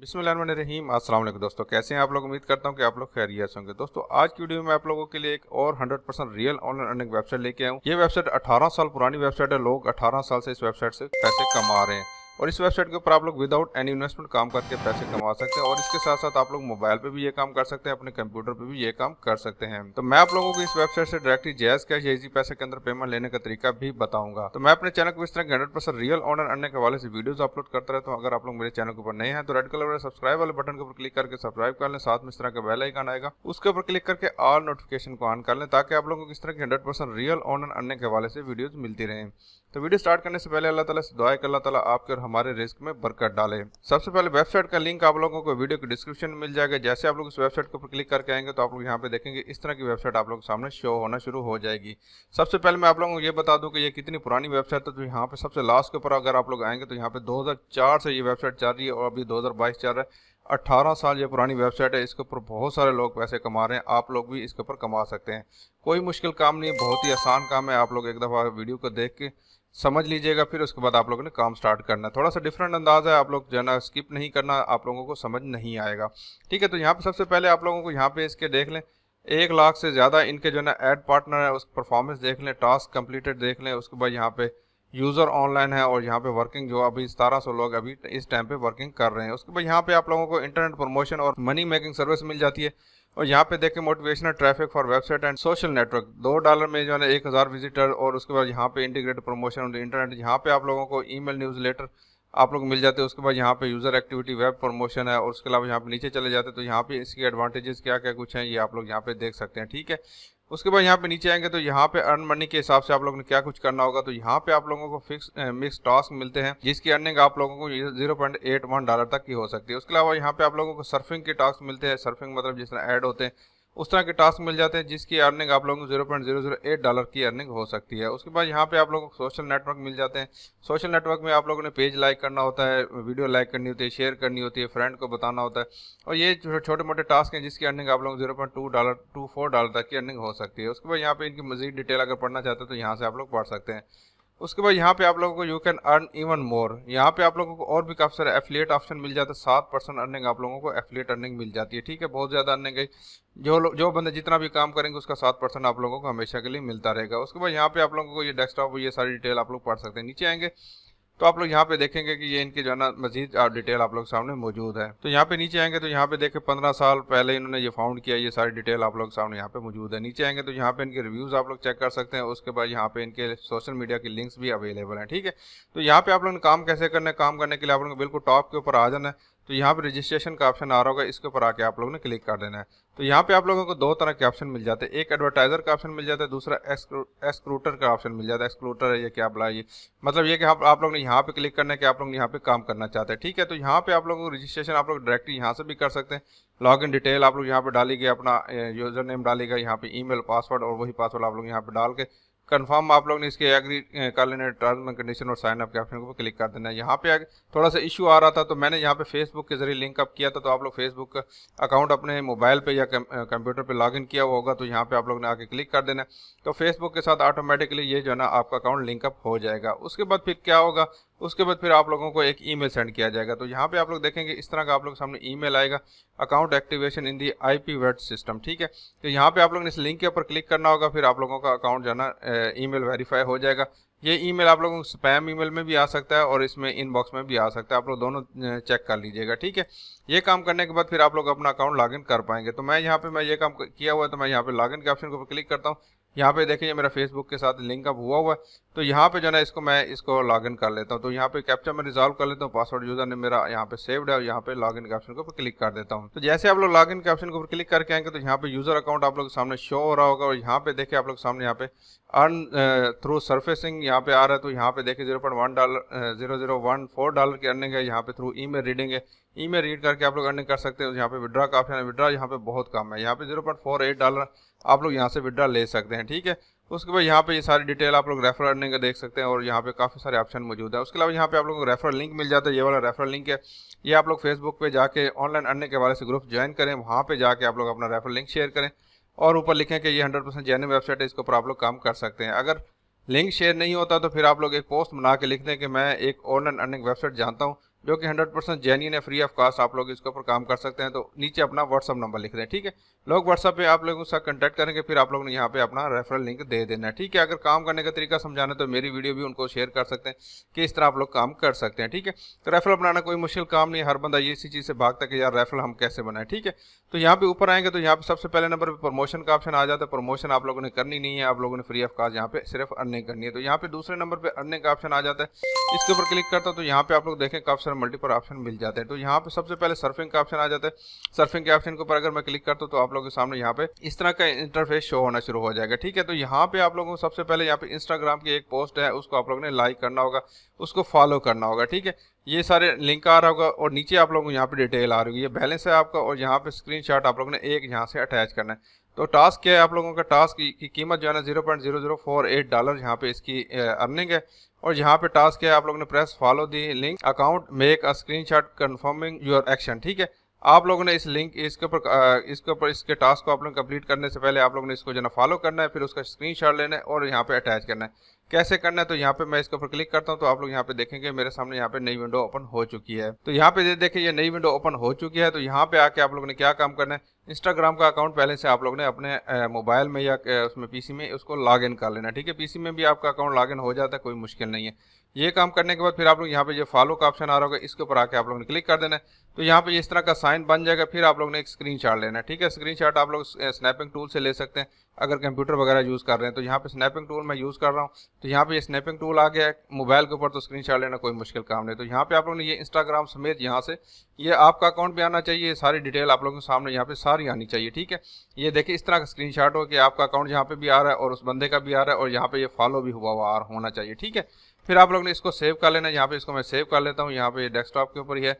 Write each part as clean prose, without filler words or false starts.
बिस्मिल्लाहिर्रहमानिर्रहीम। अस्सलाम वालेकुम दोस्तों, कैसे हैं आप लोग। उम्मीद करता हूं कि आप लोग खैरियत से होंगे। दोस्तों आज की वीडियो में आप लोगों के लिए एक और 100% रियल ऑनलाइन अर्निंग वेबसाइट लेके आया हूं। ये वेबसाइट 18 साल पुरानी वेबसाइट है। लोग 18 साल से इस वेबसाइट से पैसे कमा रहे हैं और इस वेबसाइट के ऊपर आप लोग विदाउट एनी इन्वेस्टमेंट काम करके पैसे कमा सकते हैं और इसके साथ साथ आप लोग मोबाइल पे भी ये काम कर सकते हैं, अपने कंप्यूटर पे भी ये काम कर सकते हैं। तो मैं आप लोगों को इस वेबसाइट से डायरेक्टली जायज कैश या इजी पैसे के अंदर पेमेंट लेने का तरीका भी बताऊंगा। तो मैं अपने चैनल को इस तरह के 100% रियल ऑनलाइन अर्निंग के हवाले से वीडियोस अपलोड करता रहता हूं। अगर आप लोग मेरे चैनल के ऊपर नए हैं तो रेड कलर वाले सब्सक्राइब वाले बटन के ऊपर क्लिक करके सब्सक्राइब कर लें। साथ में इस तरह का बेल आइकन आएगा, उसके ऊपर क्लिक करके ऑल नोटिफिकेशन को ऑन कर लें ताकि आप लोगों को इस तरह की 100% रियल ऑनलाइन अर्निंग के हवाले से वीडियोस मिलती रहें। तो वीडियो स्टार्ट करने से पहले अल्लाह ताला से दुआ है कि अल्लाह ताला आपके और हमारे रिस्क में बरकत डाले। सबसे पहले वेबसाइट का लिंक आप लोगों को वीडियो के डिस्क्रिप्शन में मिल जाएगा। जैसे आप लोग इस वेबसाइट के ऊपर क्लिक करके आएंगे तो आप लोग यहाँ पे देखेंगे इस तरह की वेबसाइट आप लोगों के सामने शो होना शुरू हो जाएगी। सबसे पहले मैं आप लोगों को ये बता दूं कि ये कितनी पुरानी वेबसाइट है। तो यहाँ पे सबसे लास्ट के ऊपर अगर आप लोग आएंगे तो यहाँ पे 2004 से ये वेबसाइट चल रही है और अभी 2022 चल रहा है। 18 साल ये पुरानी वेबसाइट है। इसके ऊपर बहुत सारे लोग पैसे कमा रहे हैं, आप लोग भी इसके ऊपर कमा सकते हैं। कोई मुश्किल काम नहीं है, बहुत ही आसान काम है। आप लोग एक दफ़ा वीडियो को देख के समझ लीजिएगा, फिर उसके बाद आप लोगों ने काम स्टार्ट करना है। थोड़ा सा डिफरेंट अंदाज है, आप लोग जो है ना स्किप नहीं करना, आप लोगों को समझ नहीं आएगा। ठीक है, तो यहाँ पे सबसे पहले आप लोगों को यहाँ पे इसके देख लें 1 लाख से ज़्यादा इनके जो है ना एड पार्टनर है, उस परफॉर्मेंस देख लें, टास्क कंप्लीटेड देख लें। उसके बाद यहाँ पे यूज़र ऑनलाइन है और यहाँ पे वर्किंग जो अभी 1700 लोग अभी इस टाइम पे वर्किंग कर रहे हैं। उसके बाद यहाँ पे आप लोगों को इंटरनेट प्रमोशन और मनी मेकिंग सर्विस मिल जाती है। और यहाँ पे देखें motivational traffic for website and social network, $2 में जो है ना 1000 विजिटर। और उसके बाद यहाँ पे integrated promotion on the internet, यहाँ पे आप लोगों को ईमेल न्यूज़लेटर आप लोग मिल जाते हैं। उसके बाद यहाँ पे यूज़र एक्टिविटी वेब प्रमोशन है और उसके अलावा यहाँ पे नीचे चले जाते हैं तो यहाँ पे इसकी एडवांटेजेस क्या क्या कुछ हैं ये आप लोग यहाँ पे देख सकते हैं। ठीक है, उसके बाद यहाँ पे नीचे आएंगे तो यहाँ पे अर्न मनी के हिसाब से आप लोगों ने क्या कुछ करना होगा। तो यहाँ पे आप लोगों को फिक्स मिक्स टास्क मिलते हैं जिसकी अर्निंग आप लोगों को $0.81 तक की हो सकती है। उसके अलावा यहाँ पे आप लोगों को सर्फिंग के टास्क मिलते हैं। सर्फिंग मतलब जिस तरह ऐड होते हैं उस तरह के टास्क मिल जाते हैं जिसकी अर्निंग आप लोगों को $0.008 की अर्निंग हो सकती है। उसके बाद यहाँ पे आप लोगों को सोशल नेटवर्क मिल जाते हैं। सोशल नेटवर्क में आप लोगों ने पेज लाइक करना होता है, वीडियो लाइक करनी होती है, शेयर करनी होती है, फ्रेंड को बताना होता है और ये छोटे मोटे टास्क हैं जिसकी अर्निंग आप लोगों को $0.24 तक की अर्निंग हो सकती है। उसके बाद यहाँ पे इनकी मजीद डिटेल अगर पढ़ना चाहते हैं तो यहाँ से आप लोग पढ़ सकते हैं। उसके बाद यहाँ पे आप लोगों को you can earn even more, यहाँ पे आप लोगों को और भी काफ़ी सारे एफिलिएट ऑप्शन मिल जाते हैं। 7% अर्निंग आप लोगों को एफिलिएट अर्निंग मिल जाती है। ठीक है, बहुत ज़्यादा अर्निंग है। जो बंदे जितना भी काम करेंगे उसका 7% आप लोगों को हमेशा के लिए मिलता रहेगा। उसके बाद यहाँ पे आप लोगों को ये डेस्कटॉप ये सारी डिटेल आप लोग पढ़ सकते हैं। नीचे आएंगे तो आप लोग यहाँ पे देखेंगे कि ये इनके जो है ना मजीद डिटेल आप लोग सामने मौजूद है। तो यहाँ पे नीचे आएंगे तो यहाँ पे देखें 15 साल पहले इन्होंने ये फाउंड किया, ये सारी डिटेल आप लोग सामने यहाँ पे मौजूद है। नीचे आएंगे तो यहाँ पे इनके रिव्यूज़ आप लोग चेक कर सकते हैं। उसके बाद यहाँ पे इनके सोशल मीडिया की लिंक्स भी अवेलेबल हैं। ठीक है, तो यहाँ पे आप लोगों ने काम कैसे करना है, काम करने के लिए आप लोगों को बिल्कुल टॉप के ऊपर आ जाना है। तो यहाँ पे रजिस्ट्रेशन का ऑप्शन आ रहा होगा, इसके ऊपर आके आप लोगों ने क्लिक कर देना है। तो यहाँ पे आप लोगों को 2 तरह के ऑप्शन मिल जाते हैं, एक एडवर्टाइजर का ऑप्शन मिल जाता है, दूसरा एक्सक्लूटर का ऑप्शन मिल जाता है। एक्सक्लूटर है ये क्या बला, ये मतलब ये कि आप लोग ने यहाँ पे क्लिक करना है कि आप लोग यहाँ पे काम करना चाहते हैं। ठीक है, तो यहाँ पे आप लोगों को रजिस्ट्रेशन आप लोग डायरेक्टली यहाँ से भी कर सकते हैं। लॉगिन डिटेल आप लोग यहाँ पे डालिए, अपना यूजर नेम डालिएगा, यहाँ पे ईमेल पासवर्ड और वही पासवर्ड आप लोग यहाँ पे डाल के कंफर्म आप लोग ने इसके एग्री कर लेना, टर्म्स एंड कंडीशन और साइन अप के ऑप्शन को क्लिक कर देना है। यहाँ पे थोड़ा सा इशू आ रहा था तो मैंने यहाँ पे फेसबुक के जरिए लिंक अप किया था। तो आप लोग फेसबुक का अकाउंट अपने मोबाइल पे या कंप्यूटर पे लॉगिन किया हुआ होगा तो यहाँ पे आप लोग ने आके क्लिक कर देना है। तो फेसबुक के साथ ऑटोमेटिकली ये जो है ना आपका अकाउंट लिंकअप हो जाएगा। उसके बाद फिर क्या होगा, उसके बाद फिर आप लोगों को एक ईमेल सेंड किया जाएगा। तो यहाँ पे आप लोग देखेंगे इस तरह का आप लोग सामने ईमेल आएगा, अकाउंट एक्टिवेशन इन दी IPv4 सिस्टम। ठीक है, तो यहाँ पे आप लोग ने इस लिंक के ऊपर क्लिक करना होगा, फिर आप लोगों का अकाउंट जो है ना ईमेल वेरीफाई हो जाएगा। ये ईमेल आप लोगों को स्पैम ईमेल में भी आ सकता है और इसमें इनबॉक्स में भी आ सकता है, आप लोग दोनों चेक कर लीजिएगा। ठीक है, ये काम करने के बाद फिर आप लोग अपना अकाउंट लॉगिन कर पाएंगे। तो मैं यहाँ पे ये काम किया हुआ है तो मैं यहाँ पे लॉगिन के ऑप्शन के ऊपर क्लिक करता हूँ। यहाँ पे देखिए मेरा फेसबुक के साथ लिंक अप हुआ हुआ है। तो यहाँ पे जो है ना मैं इसको लॉगिन कर लेता हूँ। तो यहाँ पे कैप्चा में रिजॉल्व कर लेता हूँ, पासवर्ड यूजर ने मेरा यहाँ पे सेव्ड है और यहाँ पे लॉगिन के ऑप्शन के ऊपर क्लिक कर देता हूँ। तो जैसे आप लोग लॉगिन के ऑप्शन के ऊपर क्लिक करके आएंगे तो यहाँ पे यूजर अकाउंट आप लोग के सामने शो हो रहा होगा और यहाँ पे देखिए आप लोग सामने यहाँ पे अर्न थ्रू सर्फेसिंग यहाँ पे आ रहा है। तो यहाँ पे देखिए $0.1014 की अर्निंग है। यहाँ पे थ्रू ईमेल रीडिंग है, ईमेल रीड करके आप लोग अर्निंग कर सकते हैं। यहाँ पे विड्रा का ऑप्शन है, विड्रा यहाँ पे बहुत कम है, यहाँ पे $0.48 आप लोग यहाँ से विड्रा ले सकते हैं। ठीक है, उसके बाद यहाँ पे ये सारी डिटेल आप लोग रेफरल अर्निंग का देख सकते हैं और यहाँ पे काफ़ी सारे ऑप्शन मौजूद है। उसके अलावा यहाँ पे आप लोगों को रेफरल लिंक मिल जाता है, ये वाला रेफरल लिंक है। ये आप लोग फेसबुक पे जाके ऑनलाइन अर्निंग के हवाले से ग्रुप ज्वाइन करें, वहाँ पे जाके आप लोग अपना रेफरल लिंक शेयर करें और ऊपर लिखें कि ये 100% जेन्युइन वेबसाइट है, इसके ऊपर आप लोग काम कर सकते हैं। अगर लिंक शेयर नहीं होता तो फिर आप लोग एक पोस्ट बना के लिख दें कि मैं एक ऑनलाइन अर्निंग वेबसाइट जानता हूँ जो कि 100% जेन्युइन है, फ्री ऑफ कास्ट आप लोग इसके ऊपर काम कर सकते हैं। तो नीचे अपना व्हाट्सअप नंबर लिख दें, ठीक है। लोग व्हाट्सअप पे आप लोगों के साथ कॉन्टैक्ट करेंगे, फिर आप लोगों ने यहाँ पे अपना रेफरल लिंक दे देना है, ठीक है। अगर काम करने का तरीका समझाना तो मेरी वीडियो भी उनको शेयर कर सकते हैं कि इस तरह आप लोग काम कर सकते हैं, ठीक है। तो रेफरल बनाना कोई मुश्किल काम नहीं है, हर बंदा ये इसी चीज़ से भागता है कि यार रेफरल हम कैसे बनाएं, ठीक है। तो यहाँ पे ऊपर आएंगे तो यहाँ पे सबसे पहले नंबर पे प्रमोशन का ऑप्शन आ जाता है। प्रमोशन आप लोगों ने करनी नहीं है, आप लोगों ने फ्री ऑफ कास्ट यहाँ पे सिर्फ अर्निंग करनी है। तो यहाँ पे दूसरे नंबर पे अर्निंग का ऑप्शन आ जाता है, इसके ऊपर क्लिक करता हूँ तो यहाँ पे आप लोग देखें काफी सारे मल्टीपल ऑप्शन मिल जाते हैं। तो यहाँ पे सबसे पहले सर्फिंग का ऑप्शन आ जाता है। सर्फिंग के ऑप्शन के ऊपर अगर मैं क्लिक करता हूँ तो आप लोगों के सामने यहाँ पे इस तरह का इंटरफेस शो होना शुरू हो जाएगा, ठीक है। तो यहाँ पे आप लोगों को सबसे पहले यहाँ पे इंस्टाग्राम की एक पोस्ट है, उसको आप लोगों ने लाइक करना होगा, उसको फॉलो करना होगा, ठीक है। ये सारे लिंक आ रहा होगा और नीचे आप लोगों को यहाँ पे डिटेल आ रही होगी, ये बैलेंस है आपका, और यहाँ पे स्क्रीनशॉट आप लोगों ने एक यहाँ से अटैच करना है। तो टास्क क्या है आप लोगों का, टास्क की कीमत जो है ना $0.0048 यहाँ पे इसकी अर्निंग है। और यहाँ पे टास्क क्या है, आप लोगों ने press follow the link account make a screenshot confirming your action, ठीक है। आप लोगों ने इस लिंक इसके ऊपर इसके टास्क को आप लोग कंप्लीट करने से पहले आप लोगों ने इसको जो है फॉलो करना है, फिर उसका स्क्रीनशॉट लेना है और यहाँ पे अटैच करना है। कैसे करना है, तो यहाँ पे मैं इसके ऊपर क्लिक करता हूँ तो आप लोग यहाँ पे देखेंगे मेरे सामने यहाँ पे नई विंडो ओपन हो चुकी है। तो यहाँ पे देखिए ये नई विंडो ओपन हो चुकी है। तो यहाँ पे आके आप लोगों ने क्या काम करना है, इंस्टाग्राम का अकाउंट पहले से आप लोगों ने अपने मोबाइल में या उसमें पीसी में उसको लॉग इन कर लेना, ठीक है। पीसी में भी आपका अकाउंट लॉग इन हो जाता है, कोई मुश्किल नहीं है। ये काम करने के बाद फिर आप लोग यहाँ पे जो फॉलो का ऑप्शन आ रहा होगा इसके ऊपर आके आप लोगों ने क्लिक कर देना है। तो यहाँ पे इस तरह का साइन बन जाएगा। फिर आप लोग ने एक स्क्रीनशॉट लेना है, ठीक है। स्क्रीनशॉट आप लोग स्नैपिंग टूल से ले सकते हैं अगर कंप्यूटर वगैरह यूज़ कर रहे हैं। तो यहाँ पे स्नैपिंग टूल मैं यूज़ कर रहा हूँ, तो यहाँ पे ये स्नैपिंग टूल आ गया है मोबाइल के ऊपर, तो स्क्रीनशॉट लेना कोई मुश्किल काम नहीं। तो यहाँ पे आप लोगों ने ये इंस्टाग्राम समेत यहाँ से ये आपका अकाउंट भी आना चाहिए, सारी डिटेल आप लोगों के सामने यहाँ पे सारी आनी चाहिए, ठीक है। ये देखिए इस तरह का स्क्रीनशॉट हो कि आपका अकाउंट यहाँ पे भी आ रहा है और उस बंदे का भी आ रहा है और यहाँ पे ये फॉलो भी हुआ होना चाहिए, ठीक है। फिर आप लोगों ने इसको सेव कर लेना है। यहाँ पे इसको मैं सेव कर लेता हूँ, यहाँ पे डेस्कटॉप के ऊपर ही है।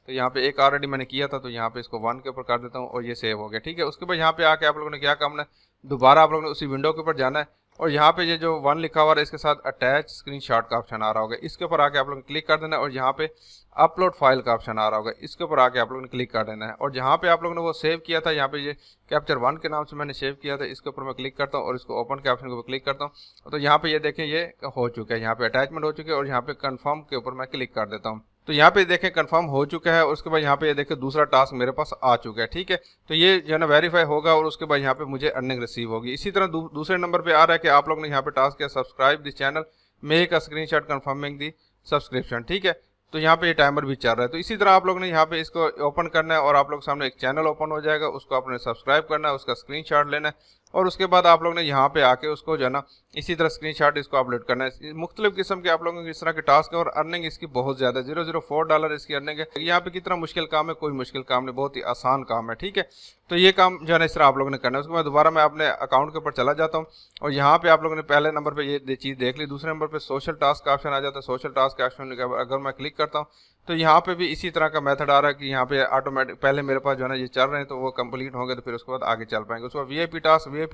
तो यहाँ पे एक ऑलरेडी मैंने किया था, तो यहाँ पे इसको 1 के ऊपर कर देता हूँ और ये सेव हो गया, ठीक है। उसके बाद यहाँ पे आके आप लोगों ने क्या करना है, दोबारा आप लोगों ने उसी विंडो के ऊपर जाना है और यहाँ पे ये जो 1 लिखा हुआ है इसके साथ अटैच स्क्रीनशॉट का ऑप्शन आ रहा होगा, इसके ऊपर आके आप लोगों ने क्लिक कर देना है। और यहाँ पे अपलोड फाइल का ऑप्शन आ रहा होगा, इसके ऊपर आके आप लोगों ने क्लिक कर देना है। और जहाँ पे आप लोगों ने वो सेव किया था, यहाँ पे ये कैप्चर 1 के नाम से मैंने सेव किया था, इसके ऊपर मैं क्लिक करता हूँ और इसको ओपन के ऑप्शन के ऊपर क्लिक करता हूँ। तो यहाँ पे ये देखें ये हो चुका है, यहाँ पे अटैचमेंट हो चुकी है और यहाँ पे कन्फर्म के ऊपर मैं क्लिक कर देता हूँ। तो यहाँ पे देखें कंफर्म हो चुका है और उसके बाद यहाँ पे ये देखें दूसरा टास्क मेरे पास आ चुका है, ठीक है। तो ये जो है ना वेरीफाई होगा और उसके बाद यहाँ पे मुझे अर्निंग रिसीव होगी। इसी तरह दूसरे नंबर पे आ रहा है कि आप लोग ने यहाँ पे टास्क किया subscribe this channel make a screenshot confirming the subscription, ठीक है। तो यहाँ पे ये टाइमर भी चल रहा है। तो इसी तरह आप लोग ने यहाँ पे इसको ओपन करना है और आप लोग सामने एक चैनल ओपन हो जाएगा, उसको आपने सब्सक्राइब करना है, उसका स्क्रीनशॉट लेना है और उसके बाद आप लोग ने यहाँ पे आके उसको जो है ना इसी तरह स्क्रीनशॉट इसको अपलोड करना है। मुख्तलिफ किस्म के आप लोगों के इस तरह के टास्क है और अर्निंग इसकी बहुत ज़्यादा $0.04 इसकी अर्निंग है। यहाँ पे कितना मुश्किल काम है, कोई मुश्किल काम नहीं, बहुत ही आसान काम है, ठीक है। तो ये काम जो है ना इस तरह आप लोगों ने करना है। उसके बाद दोबारा मैं अपने अकाउंट के ऊपर चला जाता हूँ और यहाँ पे आप लोगों ने पहले नंबर पे ये चीज़ देख ली। दूसरे नंबर पे सोशल टास्क का ऑप्शन आ जाता है। सोशल टास्क का ऑप्शन अगर मैं क्लिक करता हूँ तो यहाँ पे भी इसी तरह का मेथड आ रहा है कि यहाँ पे ऑटोमेटिक पहले मेरे पास जो है ना ये चल रहे हैं तो वो कंप्लीट होंगे तो फिर उसके बाद आगे चल पाएंगे। उसके बाद वीआईपी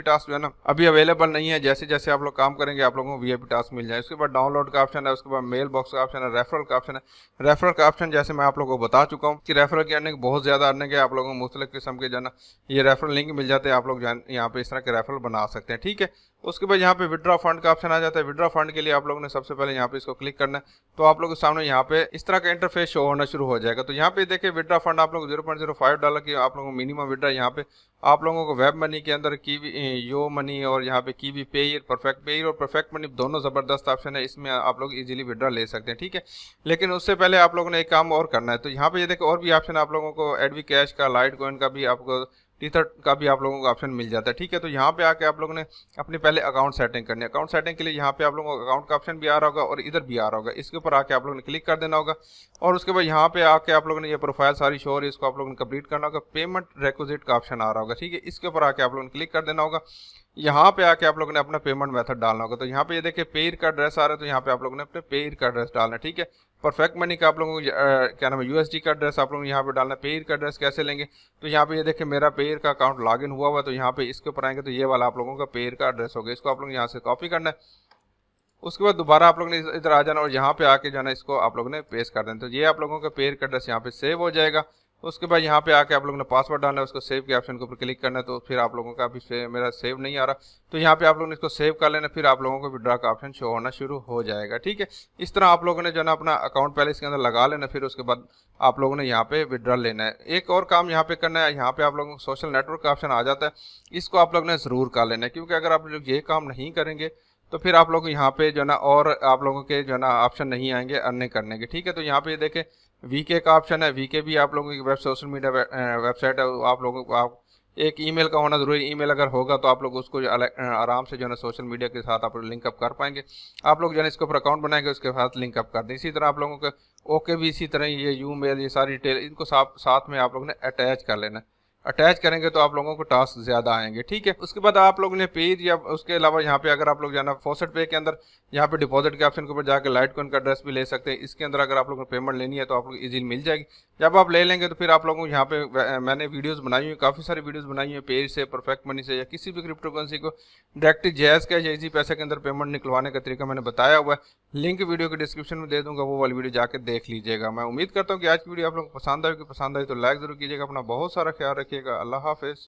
टास्क जो है ना अभी अवेलेबल नहीं है, जैसे जैसे आप लोग काम करेंगे आप लोगों को वीआईपी टास्क मिल जाए। उसके बाद डाउनलोड का ऑप्शन है, उसके बाद मेल बॉक्स का ऑप्शन है, रेफरल का ऑप्शन है। रेफरल का ऑप्शन जैसे मैं आप लोगों को बता चुका हूँ कि रेफरल की अर्निंग बहुत ज़्यादा अर्निंग है, आप लोगों को मुख्तलिफ किस्म के जो है ना ये रेफरल लिंक मिल जाते हैं, आप लोग यहाँ पे इस तरह के रेफरल बना सकते हैं, ठीक है। उसके बाद यहाँ पे विड्रॉ फंड का ऑप्शन आ जाता है। विड्रॉ फंड के लिए आप लोगों ने सबसे पहले यहाँ पे इसको क्लिक करना है तो आप लोगों के सामने यहाँ पे इस तरह का इंटरफेस शो होना शुरू हो जाएगा। तो यहाँ पे देखिए विड्रॉ फंड आप लोग $0.05 की आप लोगों को मिनिमम विड्रॉ यहाँ पे आप लोगों को वेब मनी के अंदर यो मनी और यहाँ पे कीवी पेयर, परफेक्ट पेयर और परफेक्ट मनी दोनों ज़बरदस्त ऑप्शन है, इसमें आप लोग इजीली विड्रॉ ले सकते हैं, ठीक है। लेकिन उससे पहले आप लोगों ने एक काम और करना है। तो यहाँ पे ये देखिए और भी ऑप्शन आप लोगों को एडवी कैश का, लाइट कॉइन का भी, आपको टीथर का भी आप लोगों को ऑप्शन मिल जाता है, ठीक है। तो यहाँ पे आके आप लोगों ने अपनी पहले अकाउंट सेटिंग करनी है। अकाउंट सेटिंग के लिए यहाँ पे आप लोगों को अकाउंट का ऑप्शन भी आ रहा होगा और इधर भी आ रहा होगा, इसके ऊपर आके आप लोगों ने क्लिक कर देना होगा और उसके बाद यहाँ पे आके आप लोगों ने ये प्रोफाइल सारी शो और इसको आप लोगों ने कंप्लीट करना होगा। पेमेंट रिक्विजिट का ऑप्शन आ रहा होगा, ठीक है, इसके ऊपर आके आप लोगों ने क्लिक कर देना होगा। यहाँ पे आके आप लोगों ने अपना पेमेंट मेथड डालना होगा। तो यहाँ पे ये देखिए पेयर का एड्रेस आ रहा है, तो यहाँ पे आप लोगों ने अपने पेयर का एड्रेस डालना है, ठीक है। परफेक्ट मनी का आप लोगों को क्या नाम है यूएसडी का एड्रेस आप लोगों को यहाँ पे डालना है। पेयर का एड्रेस कैसे लेंगे, तो यहाँ पे ये देखिए मेरा पेयर का अकाउंट लॉगिन हुआ हुआ है, तो यहाँ पे इसके ऊपर आएंगे तो ये वाला आप लोगों का पेयर का एड्रेस होगा, इसको आप लोग यहाँ से कॉपी करना है। उसके बाद दोबारा आप लोगों ने इधर आ जाना और यहाँ पे आके जाना इसको आप लोगों ने पेस्ट कर देना। तो ये आप लोगों का पेयर का एड्रेस यहाँ पे सेव हो जाएगा उसके बाद यहाँ पे आके आप लोगों ने पासवर्ड डालना है, उसको सेव के ऑप्शन के ऊपर क्लिक करना है। तो फिर आप लोगों का अभी मेरा सेव नहीं आ रहा, तो यहाँ पे आप लोगों ने इसको सेव कर लेना, फिर आप लोगों को विड्रॉ का ऑप्शन शो होना शुरू हो जाएगा। ठीक है, इस तरह आप लोगों ने जो है ना अपना अकाउंट पहले इसके अंदर लगा लेना, फिर उसके बाद आप लोगों ने यहाँ पे विड्रॉ लेना है। एक और काम यहाँ पे करना है, यहाँ पे आप लोगों को सोशल नेटवर्क का ऑप्शन आ जाता है, इसको आप लोगों ने ज़रूर कर लेना है, क्योंकि अगर आप लोग ये काम नहीं करेंगे तो फिर आप लोग यहाँ पे जो है ना और आप लोगों के जो है ना ऑप्शन नहीं आएंगे अर्निंग करने के। ठीक है, तो यहाँ पे देखें वीके का ऑप्शन है, वीके भी आप लोगों की वेब सोशल मीडिया वेबसाइट है, आप लोगों को आप एक ईमेल का होना जरूरी, ईमेल अगर होगा तो आप लोग उसको आराम से जो है ना सोशल मीडिया के साथ आप लिंक अप कर पाएंगे। आप लोग जो है इसके ऊपर अकाउंट बनाएंगे, उसके साथ लिंक अप कर दें। इसी तरह आप लोगों के ओके भी इसी तरह ये यूमेल ये सारी डिटेल इनको साथ में आप लोगों ने अटैच कर लेना। अटैच करेंगे तो आप लोगों को टास्क ज़्यादा आएंगे। ठीक है, उसके बाद आप लोगों ने पेज या उसके अलावा यहाँ पे अगर आप लोग जाना फॉसेट पे के अंदर यहाँ पे डिपॉजिट के ऑप्शन के ऊपर जाकर लाइटकॉइन का एड्रेस भी ले सकते हैं। इसके अंदर अगर आप लोगों को पेमेंट लेनी है तो आप लोग इजीली मिल जाएगी। जब आप ले लेंगे तो फिर आप लोगों को यहाँ पे मैंने वीडियोस बनाई हुई, काफ़ी सारी वीडियोस बनाई हुई है पेज से, परफेक्ट मनी से या किसी भी क्रिप्टो करेंसी को डायरेक्ट जैज़ का या इजी पैसे के अंदर पेमेंट निकलवाने का तरीका मैंने बताया हुआ है। लिंक वीडियो के डिस्क्रिप्शन में दे दूंगा, वो वाली वीडियो जाकर देख लीजिएगा। मैं उम्मीद करता हूँ कि आज की वीडियो आप लोगों को पसंद आएगी तो लाइक जरूर कीजिएगा। अपना बहुत सारा ख्याल रखिएगा। अल्लाह हाफिज़।